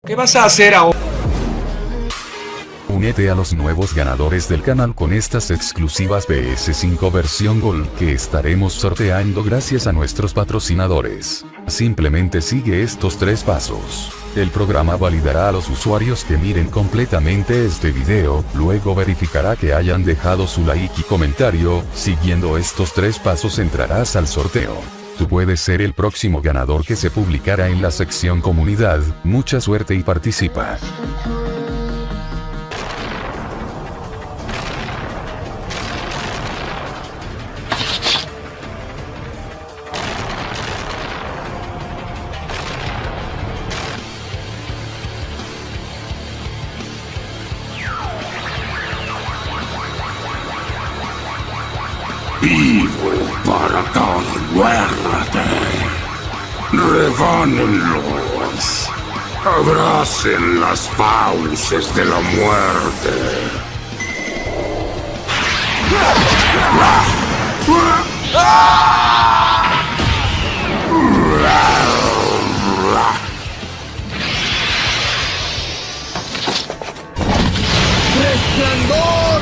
¿Qué vas a hacer ahora? Únete a los nuevos ganadores del canal con estas exclusivas PS5 versión Gold que estaremos sorteando gracias a nuestros patrocinadores. Simplemente sigue estos 3 pasos. El programa validará a los usuarios que miren completamente este video, luego verificará que hayan dejado su like y comentario. Siguiendo estos 3 pasos entrarás al sorteo. Tú puedes ser el próximo ganador que se publicará en la sección comunidad. Mucha suerte y participa. Vivo para cada muerte. Rebánenlos. Abracen las fauces de la muerte. ¡Resplandor!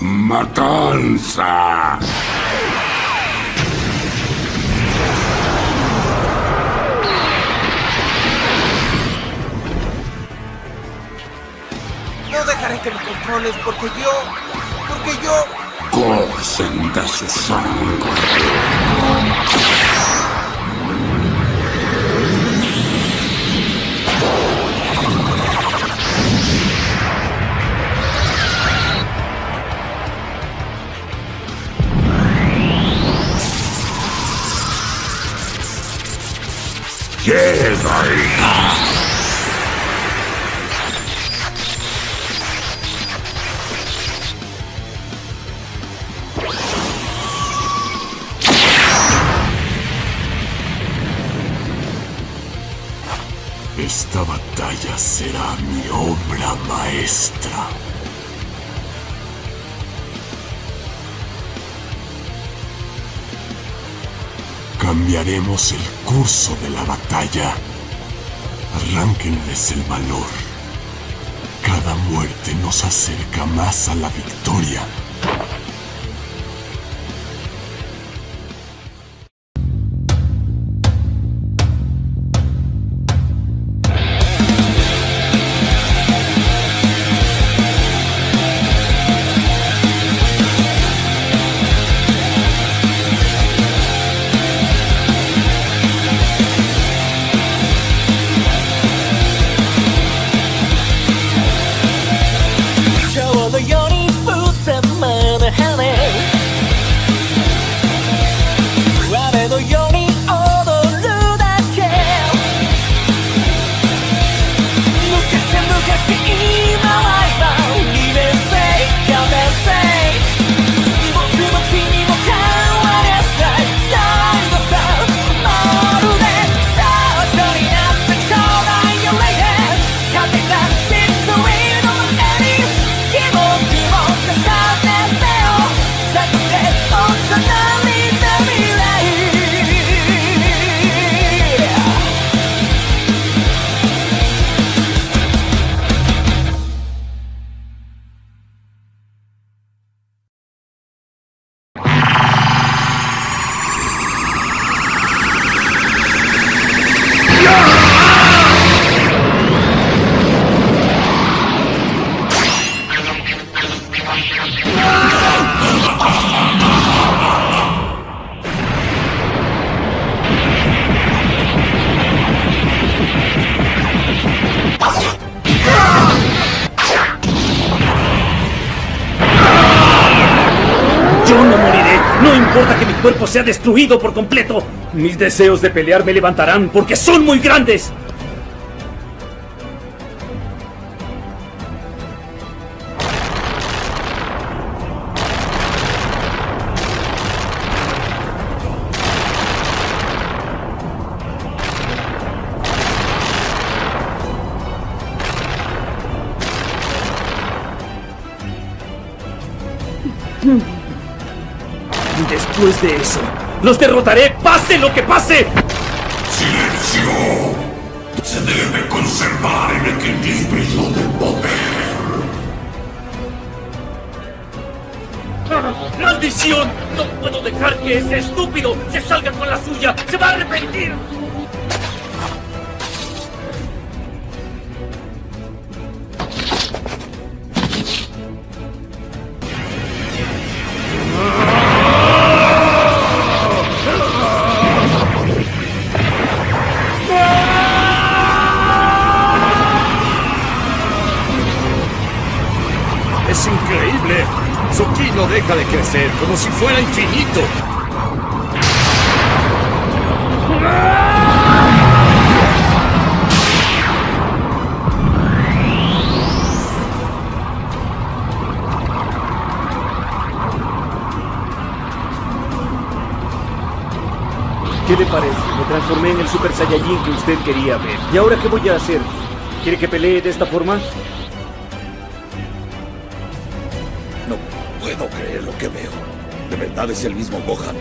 Matanza. No dejaré que me controles porque yo... Gocen de su sangre. Jedi. Esta batalla será mi obra maestra. Cambiaremos el curso de la batalla. Arránquenles el valor. Cada muerte nos acerca más a la victoria. Yo no moriré, no importa que mi cuerpo sea destruido por completo. Mis deseos de pelear me levantarán porque son muy grandes. después de eso, los derrotaré, pase lo que pase. ¡Silencio! Se debe conservar el equilibrio del poder. ¡Maldición! No puedo dejar que ese estúpido se salga con la suya. ¡Se va a arrepentir! Es increíble. Su ki no deja de crecer, como si fuera infinito. ¿Qué le parece? Me transformé en el Super Saiyajin que usted quería ver. ¿Y ahora qué voy a hacer? ¿Quiere que pelee de esta forma? No puedo creer lo que veo. ¿De verdad es el mismo Gohan?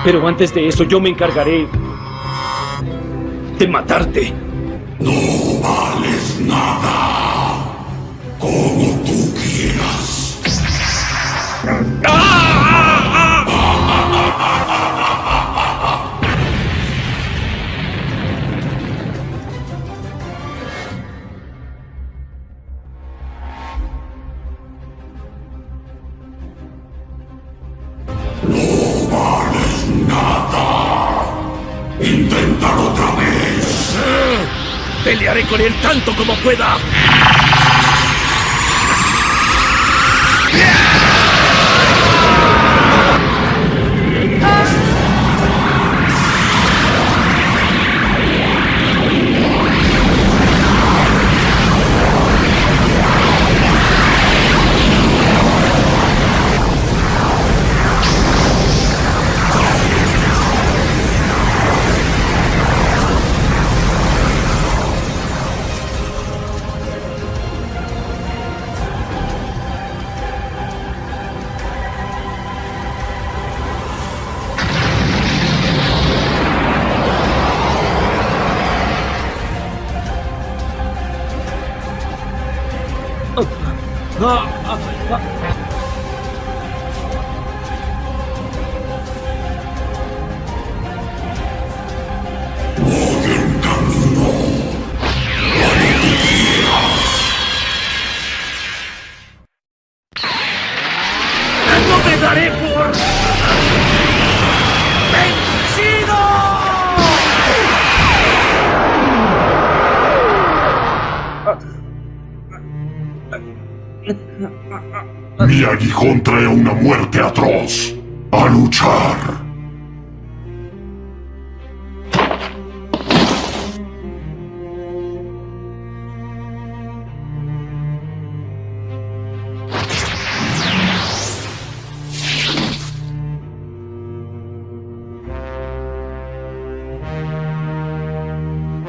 Pero antes de eso yo me encargaré de matarte. No vales nada. Como tú quieras. No vales nada. Inténtalo otra vez. Pelearé con él tanto como pueda. ¡No me daré por vencido! Mi aguijón trae una muerte atroz. A luchar.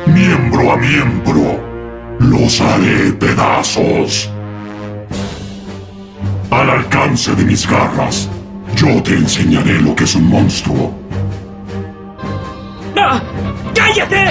Miembro a miembro, los haré pedazos. Al alcance de mis garras, yo te enseñaré lo que es un monstruo. ¡Ah! ¡Cállate!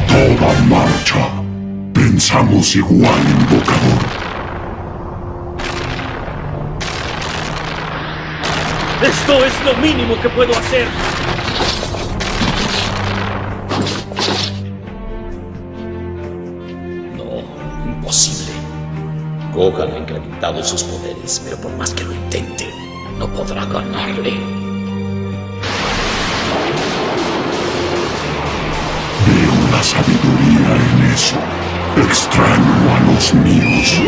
Toda marcha. Pensamos igual, invocador. ¡Esto es lo mínimo que puedo hacer! No, imposible. Gohan ha incrementado sus poderes, pero por más que lo intente, no podrá ganarle. Veo la sabiduría en eso. Extraño a los míos.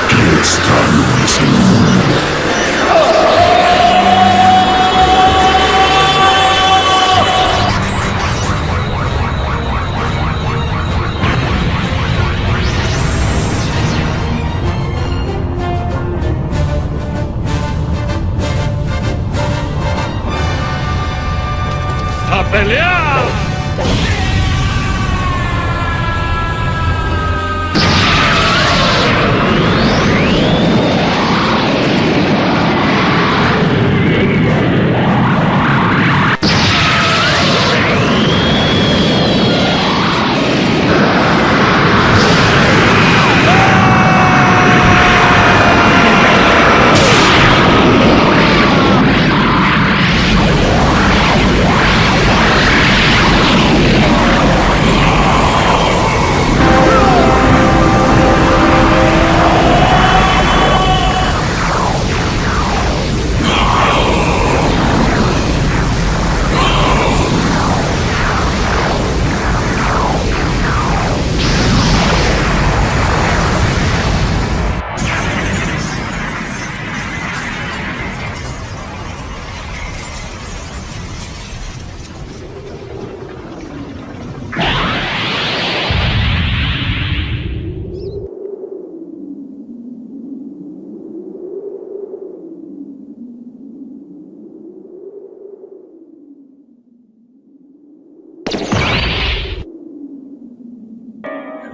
Qué extraño es el mundo.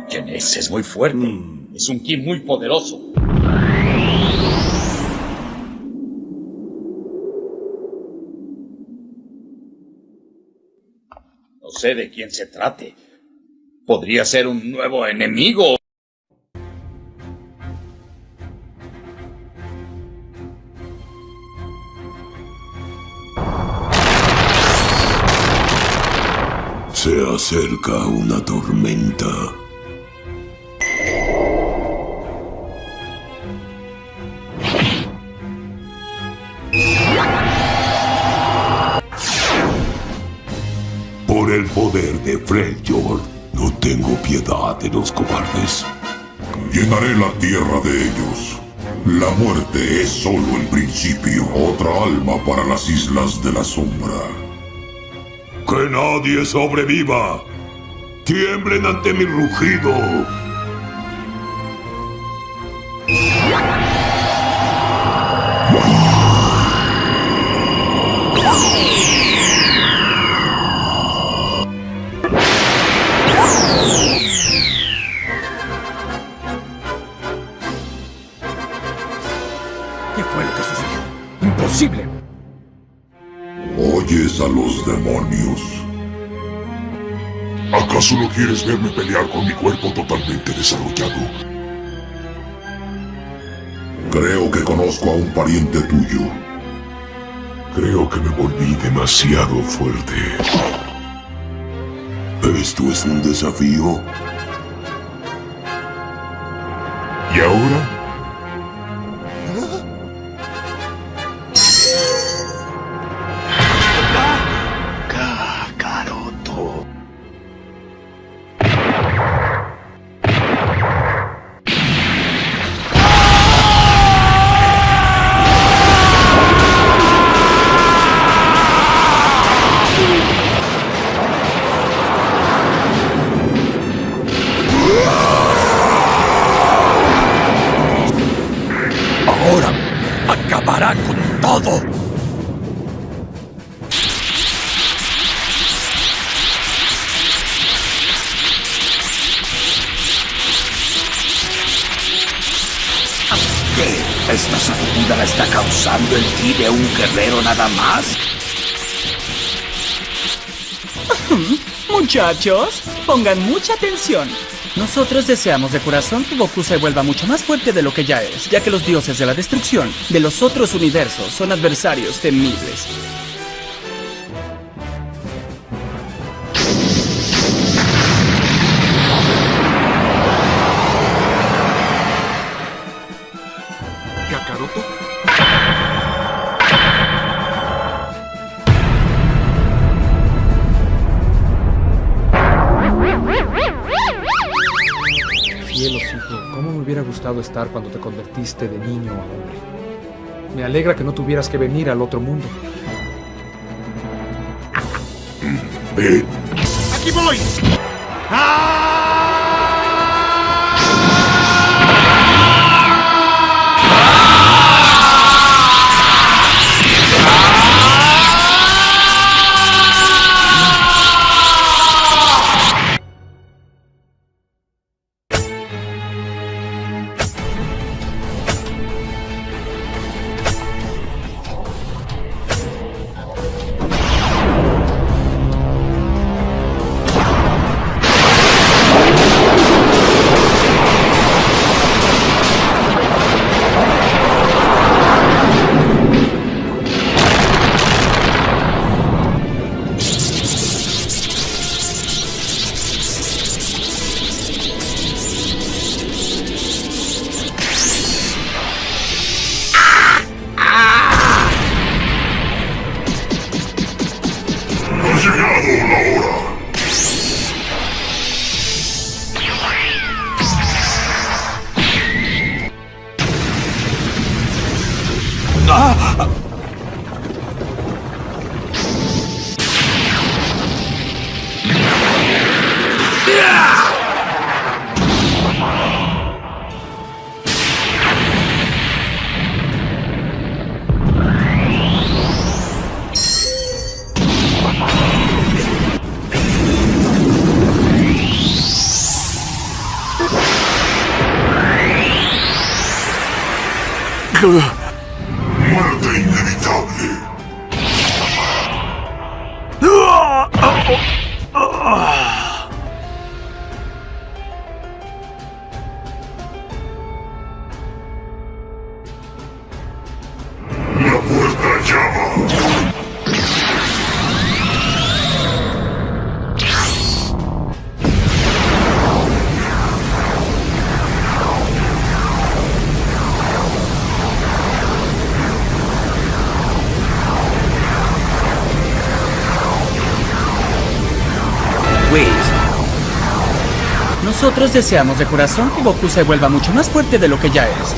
¿Quién es? Es muy fuerte. Es un ki muy poderoso. No sé de quién se trate. Podría ser un nuevo enemigo. Se acerca una tormenta. Por el poder de Freljord, no tengo piedad de los cobardes. Llenaré la tierra de ellos. La muerte es solo el principio. Otra alma para las Islas de la Sombra. ¡Que nadie sobreviva! ¡Tiemblen ante mi rugido! ¿Qué fue lo que sucedió? ¡Imposible! Oyes a los demonios. ¿Acaso no quieres verme pelear con mi cuerpo totalmente desarrollado? Creo que conozco a un pariente tuyo. Creo que me volví demasiado fuerte. ¿Esto es un desafío? ¿Y ahora? Kakaroto. Ahora acabará con todo. ¿Qué? ¿Esta sacudida la está causando el ki de un guerrero nada más? Muchachos, pongan mucha atención. Nosotros deseamos de corazón que Goku se vuelva mucho más fuerte de lo que ya es, ya que los dioses de la destrucción de los otros universos son adversarios temibles. ¿Kakaroto? Cielos, hijo, cómo me hubiera gustado estar cuando te convertiste de niño a hombre. Me alegra que no tuvieras que venir al otro mundo. ¡Aquí voy! Muerte inevitable. La puerta llama. Nosotros deseamos de corazón que Goku se vuelva mucho más fuerte de lo que ya es.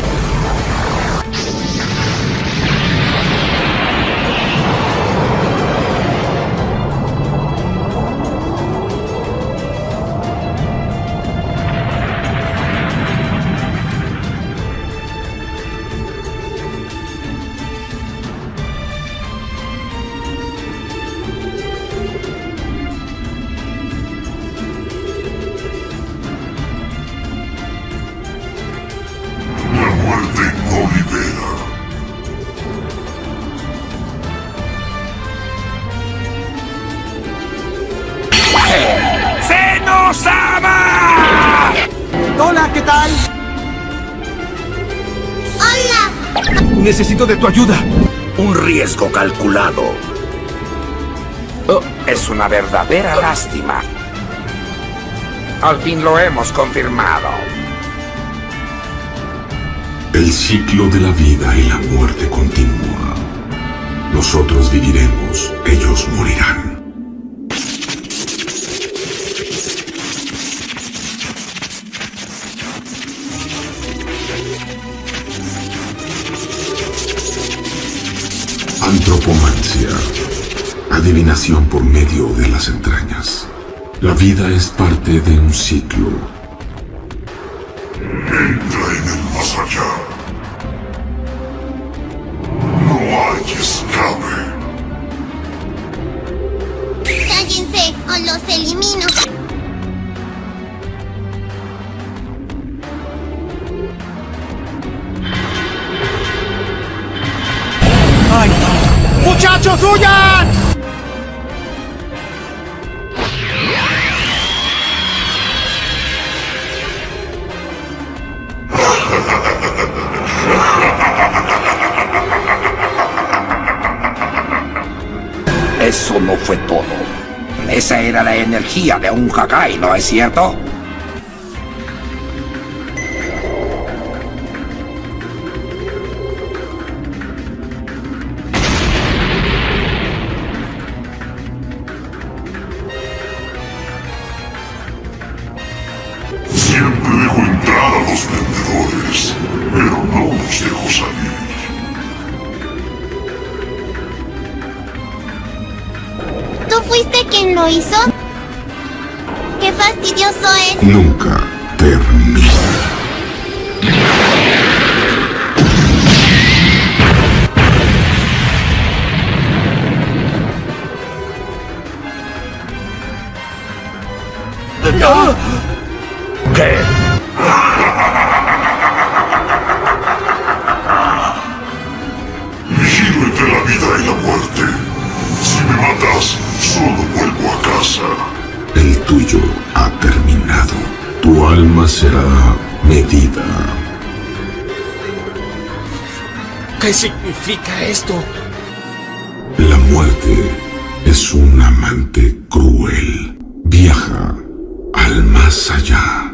Hola, ¿qué tal? ¡Hola! Necesito de tu ayuda. Un riesgo calculado. Es una verdadera lástima. Al fin lo hemos confirmado. El ciclo de la vida y la muerte continúa. Nosotros viviremos, ellos morirán. Antropomancia. Adivinación por medio de las entrañas. La vida es parte de un ciclo. Entra en el más allá. No hay escape. Cállense o los elimino. ¡Ay! ¡Muchachos, huyan! Eso no fue todo. Esa era la energía de un Hakai, ¿no es cierto? Siempre dejo entrar a los vendedores, pero no los dejo salir. ¿Tú fuiste quien lo hizo? ¡Qué fastidioso es! Nunca termina. ¿Qué? Vigilo entre la vida y la muerte. Si me matas, solo vuelvo a casa. El tuyo ha terminado. Tu alma será medida. ¿Qué significa esto? La muerte es un amante cruel. Viaja al más allá.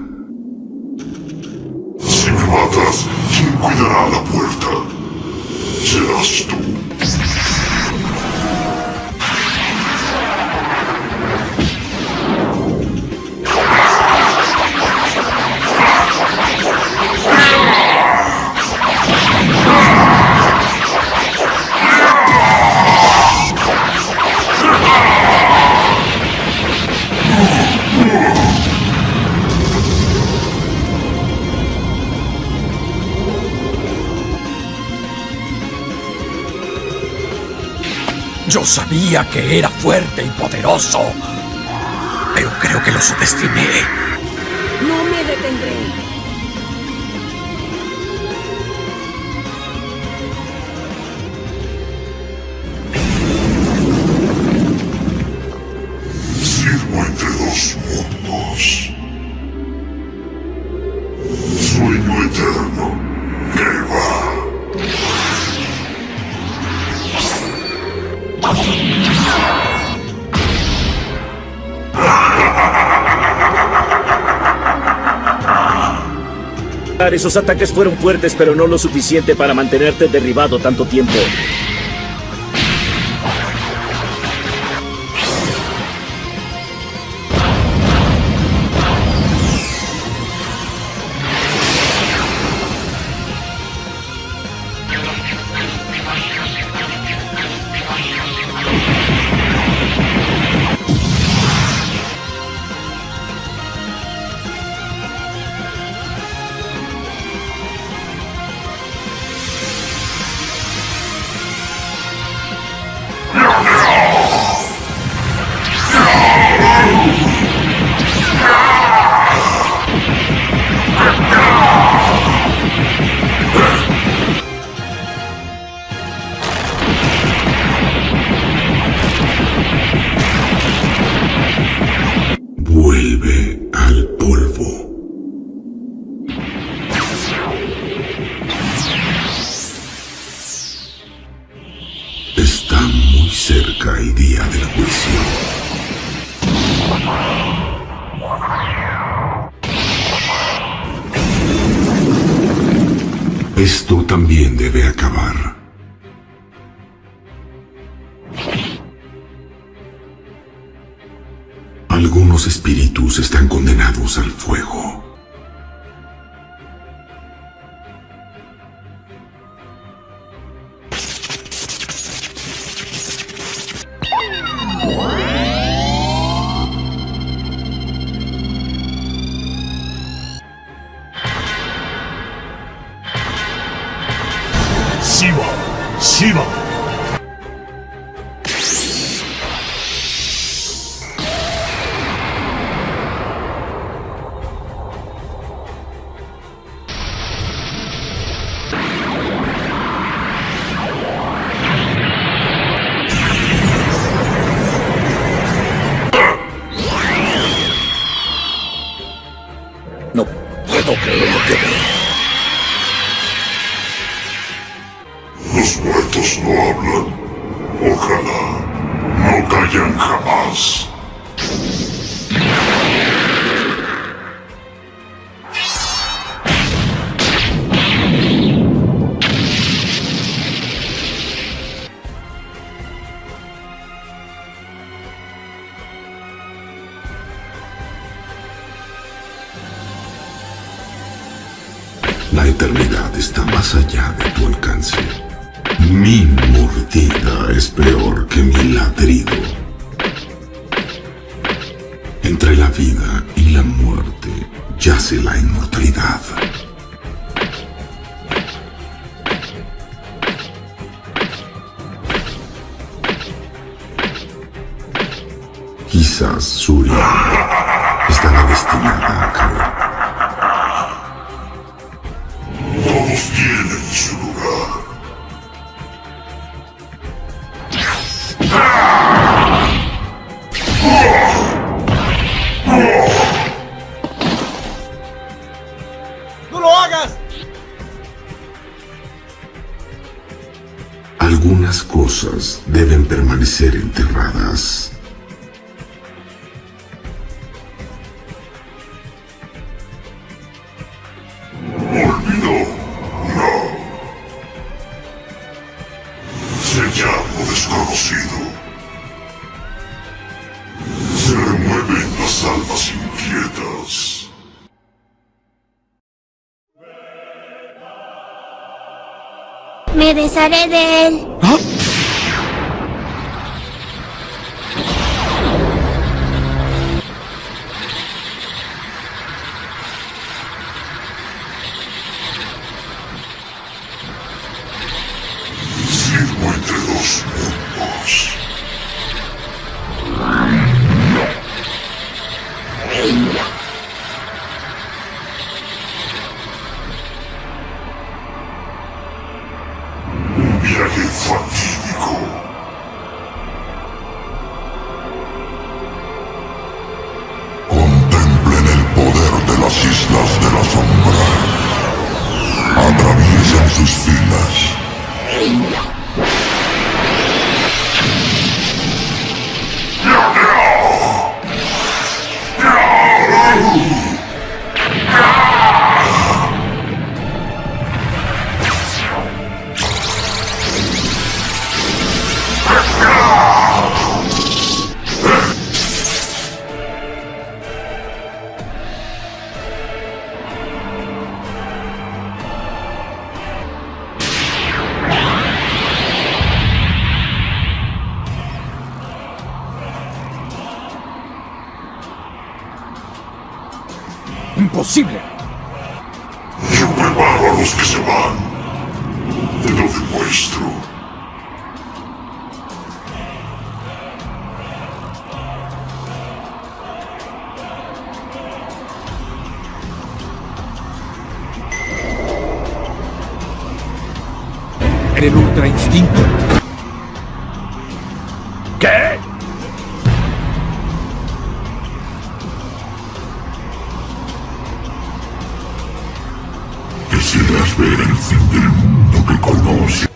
Si me matas, ¿quién cuidará la puerta? Serás tú. Yo sabía que era fuerte y poderoso, pero creo que lo subestimé. No me detendré. sueño eterno. ¿Qué va? Esos ataques fueron fuertes, pero no lo suficiente para mantenerte derribado tanto tiempo. Vuelve al polvo. Está muy cerca el día del juicio. Esto también debe acabar. Algunos espíritus están condenados al fuego. Shiva, Shiva. No puedo creer lo que veo. Los muertos no hablan. Ojalá no callan jamás. La eternidad está más allá de tu alcance. Mi mordida es peor que mi ladrido. Entre la vida y la muerte yace la inmortalidad. Quizás Surya estaba destinada a caer. Todos tienen su lugar. ¡No lo hagas! Algunas cosas deben permanecer enterradas. Olvido, no. Se llama desconocido. Se remueven las almas inquietas. Me desharé de él. Sirvo entre dos mundos. Un viaje fatídico. imposible. Yo preparo a los que se van. Te lo demuestro. En el ultra instinto. ¿Qué? Quisieras ver el fin del mundo que conoces.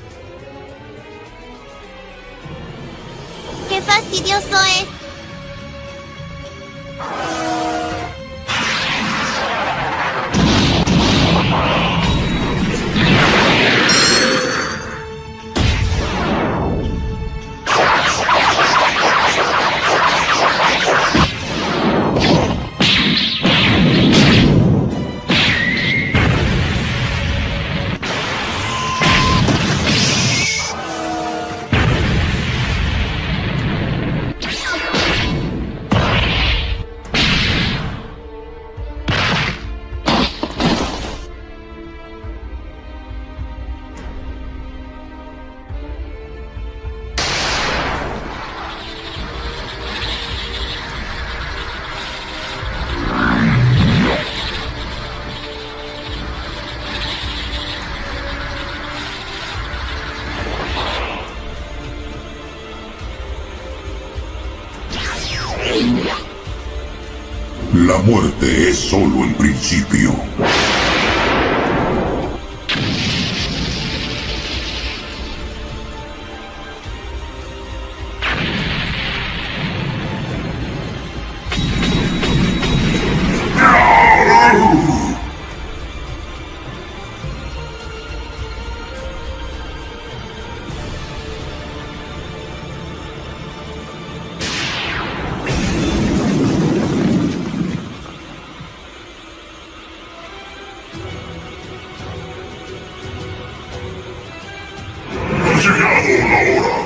¡Qué fastidioso es! La muerte es solo el principio. Ha llegado la hora.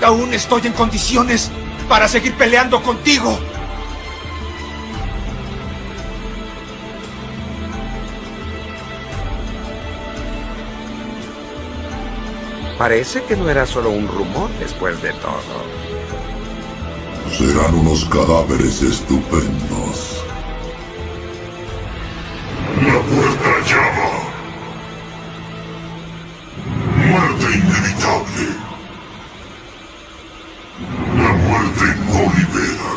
Aún estoy en condiciones para seguir peleando contigo. Parece que no era solo un rumor después de todo. Serán unos cadáveres estupendos. La puerta llama. Muerte inevitable. La muerte no libera.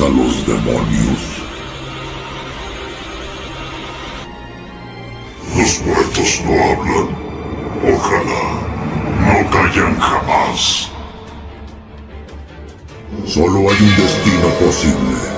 a los demonios. Los muertos no hablan. Ojalá no callan jamás. Solo hay un destino posible.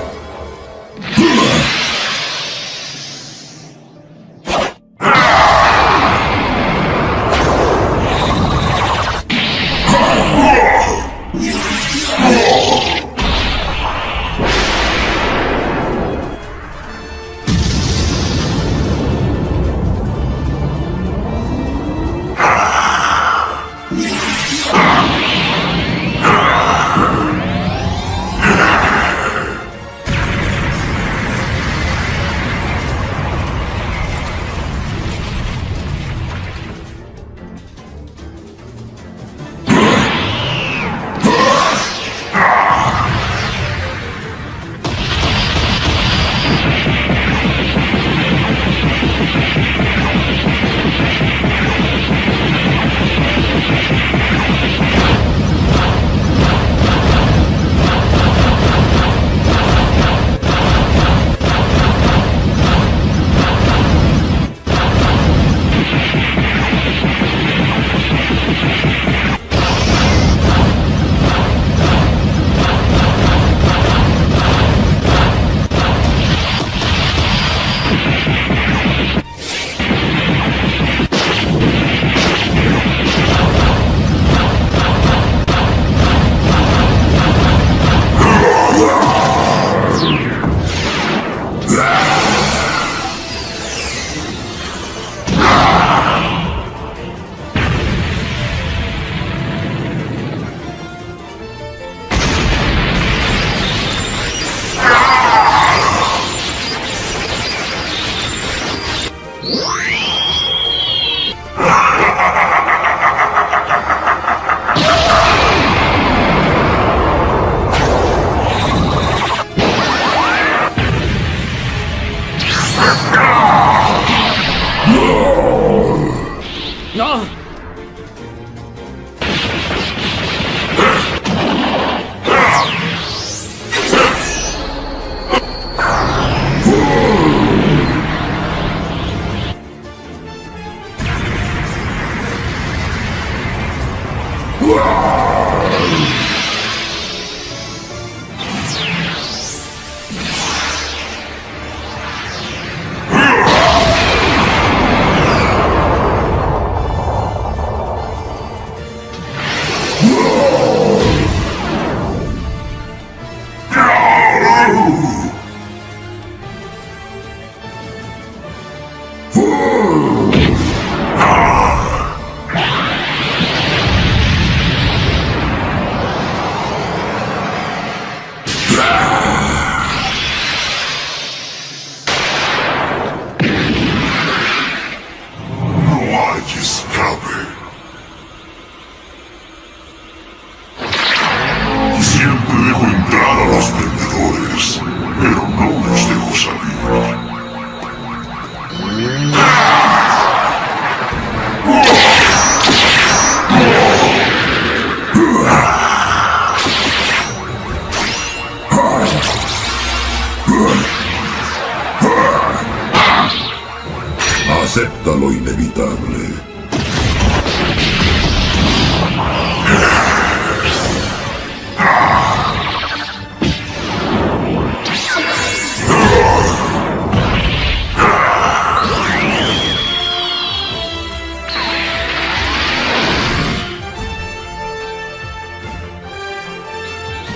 Acepta lo inevitable.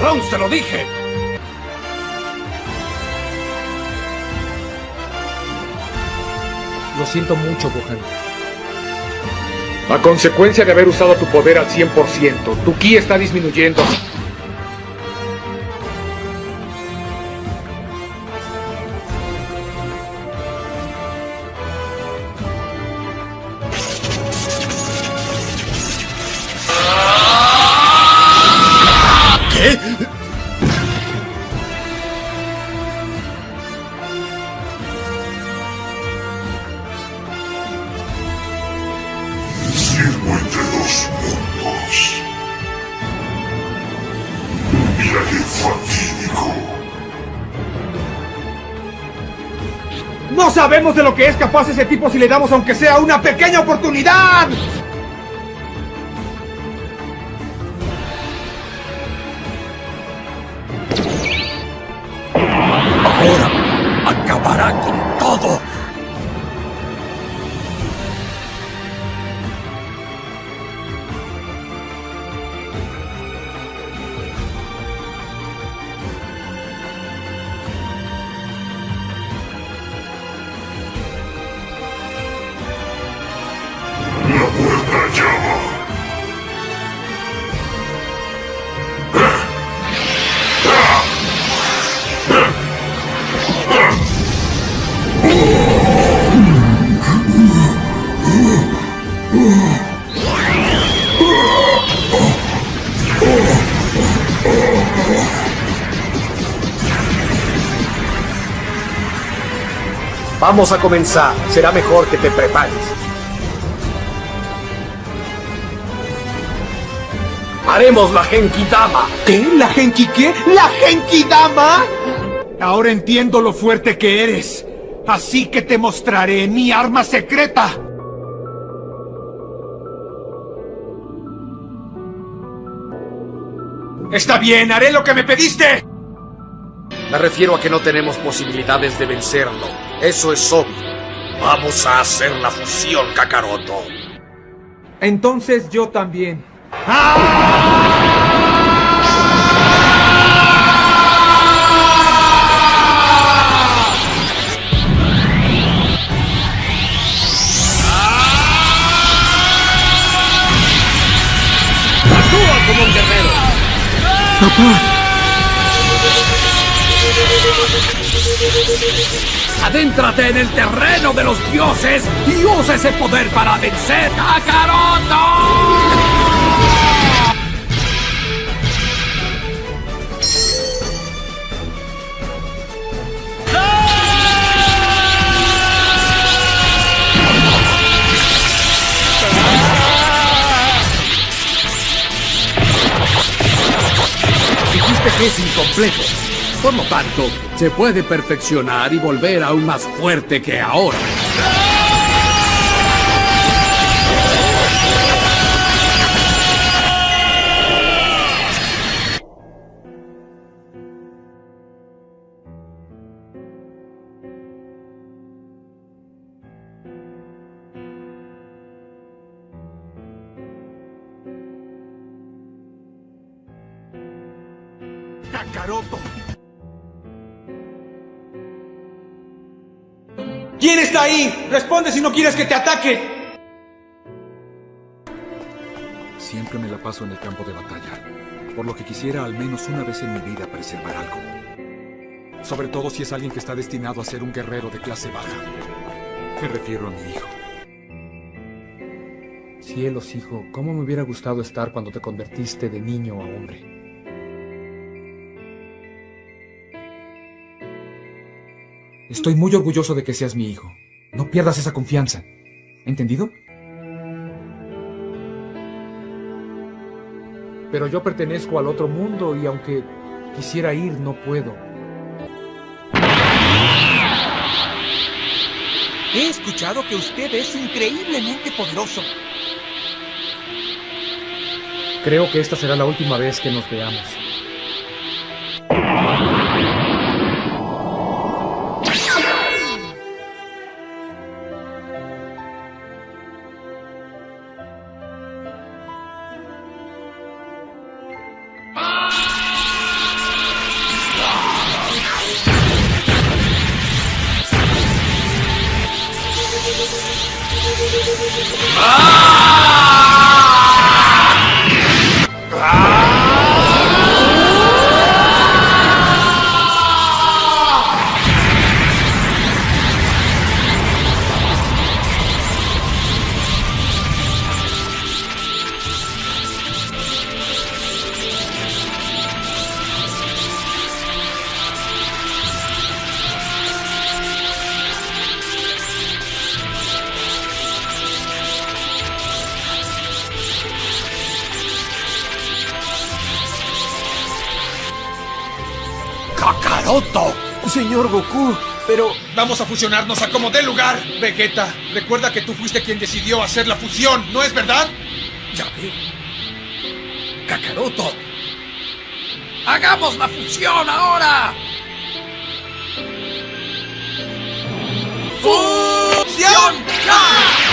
¡Bronx, te lo dije! Lo siento mucho, Gohan. A consecuencia de haber usado tu poder al 100%, tu ki está disminuyendo. ¿Qué? Sirvo entre dos mundos. Un viaje fatídico Sabemos de lo que es capaz ese tipo si le damos aunque sea una pequeña oportunidad. Ahora acabará con todo. Vamos a comenzar. Será mejor que te prepares. Haremos la Genki Dama. ¿Qué? ¿La Genki qué? ¿La Genki Dama? Ahora entiendo lo fuerte que eres. Así que te mostraré mi arma secreta. Está bien, haré lo que me pediste. Me refiero a que no tenemos posibilidades de vencerlo. Eso es obvio. Vamos a hacer la fusión, Kakaroto. Entonces yo también. ¡Actúa como un guerrero! ¡Papá! Adéntrate en el terreno de los dioses y usa ese poder para vencer a Kakaroto. Dijiste que es incompleto. Por lo tanto, se puede perfeccionar y volver aún más fuerte que ahora. Kakaroto. ¿Quién está ahí? Responde si no quieres que te ataque. Siempre me la paso en el campo de batalla, por lo que quisiera al menos una vez en mi vida preservar algo. Sobre todo si es alguien que está destinado a ser un guerrero de clase baja. Me refiero a mi hijo. Cielos, hijo, cómo me hubiera gustado estar cuando te convertiste de niño a hombre. Estoy muy orgulloso de que seas mi hijo. No pierdas esa confianza. ¿Entendido? Pero yo pertenezco al otro mundo y aunque quisiera ir, no puedo. He escuchado que usted es increíblemente poderoso. Creo que esta será la última vez que nos veamos. ¡Kakaroto! Señor Goku, Pero vamos a fusionarnos a como dé lugar. Vegeta, recuerda que tú fuiste quien decidió hacer la fusión, ¿no es verdad? Ya ve. Kakaroto. ¡Hagamos la fusión ahora! ¡Fusión! ¡Ya!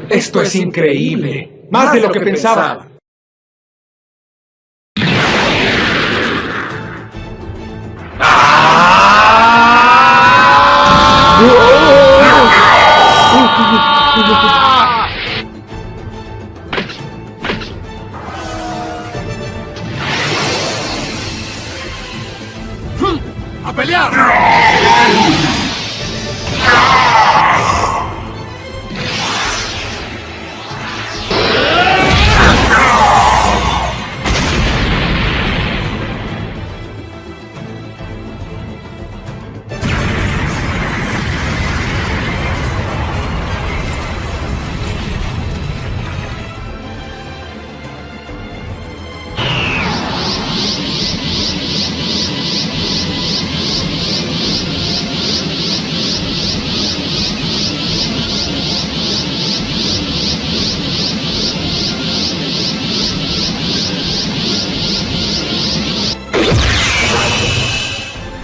Esto es increíble. Más de lo que pensaba. ¡A pelear!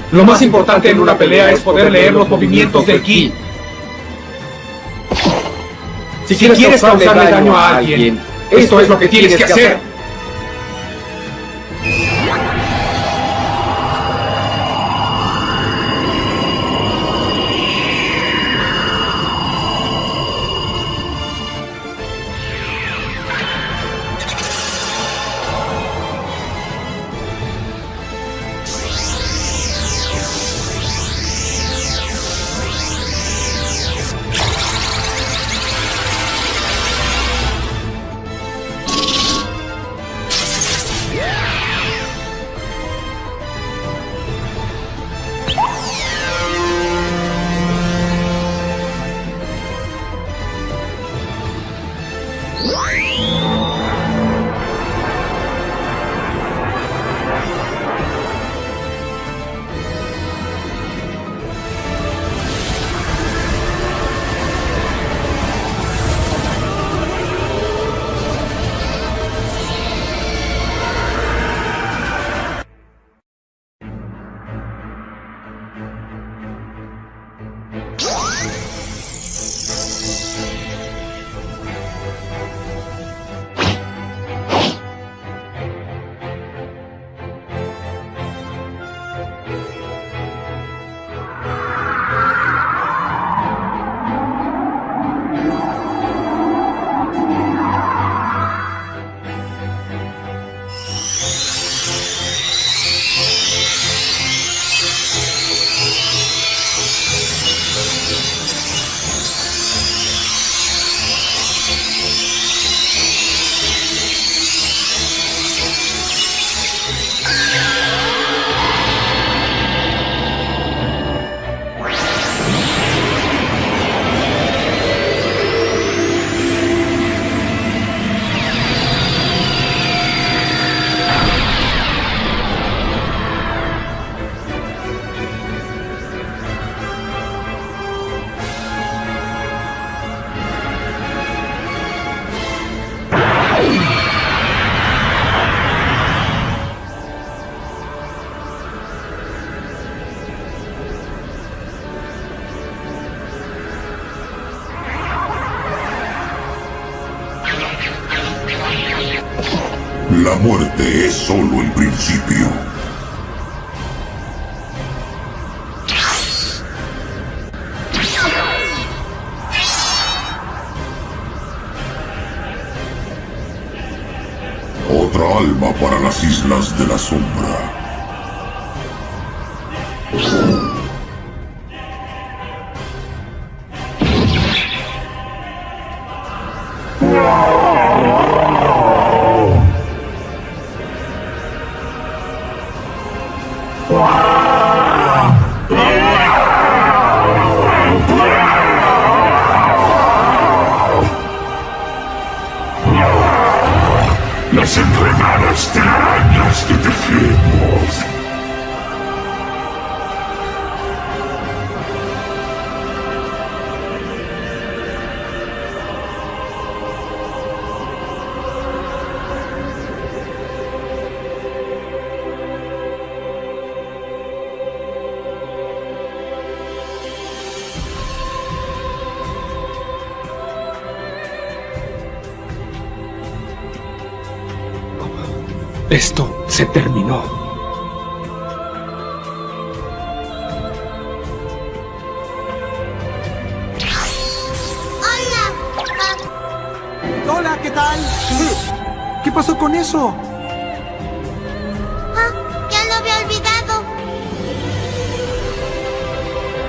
Lo más importante en una pelea es poder leer los movimientos del ki. Si quieres causarle daño a alguien, esto es lo que tienes que hacer. muerte es solo el principio. Otra alma para las Islas de la Sombra. Las enredadas telarañas que tejemos. Esto se terminó. Hola, ¿qué tal? ¿Qué pasó con eso? Ya lo había olvidado.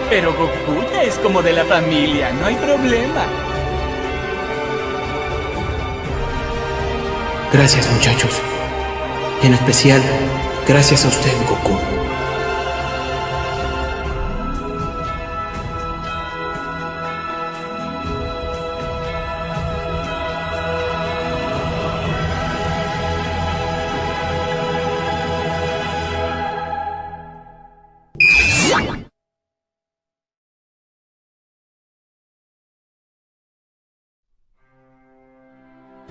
Pero Goku ya es como de la familia, no hay problema. Gracias, muchachos. En especial, gracias a usted, Goku.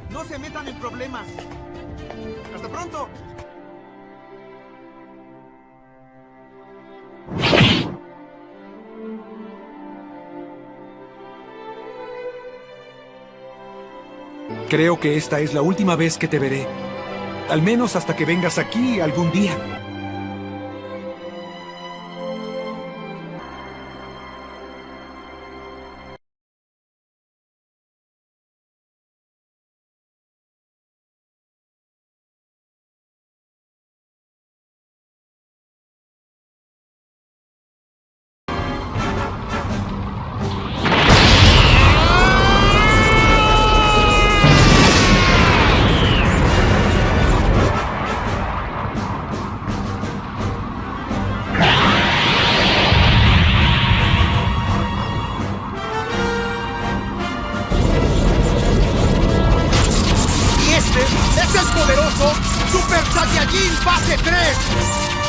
No se metan en problemas. ¡Hasta pronto! Creo que esta es la última vez que te veré. Al menos hasta que vengas aquí algún día. ¡Es el poderoso Super Saiyajin Fase 3!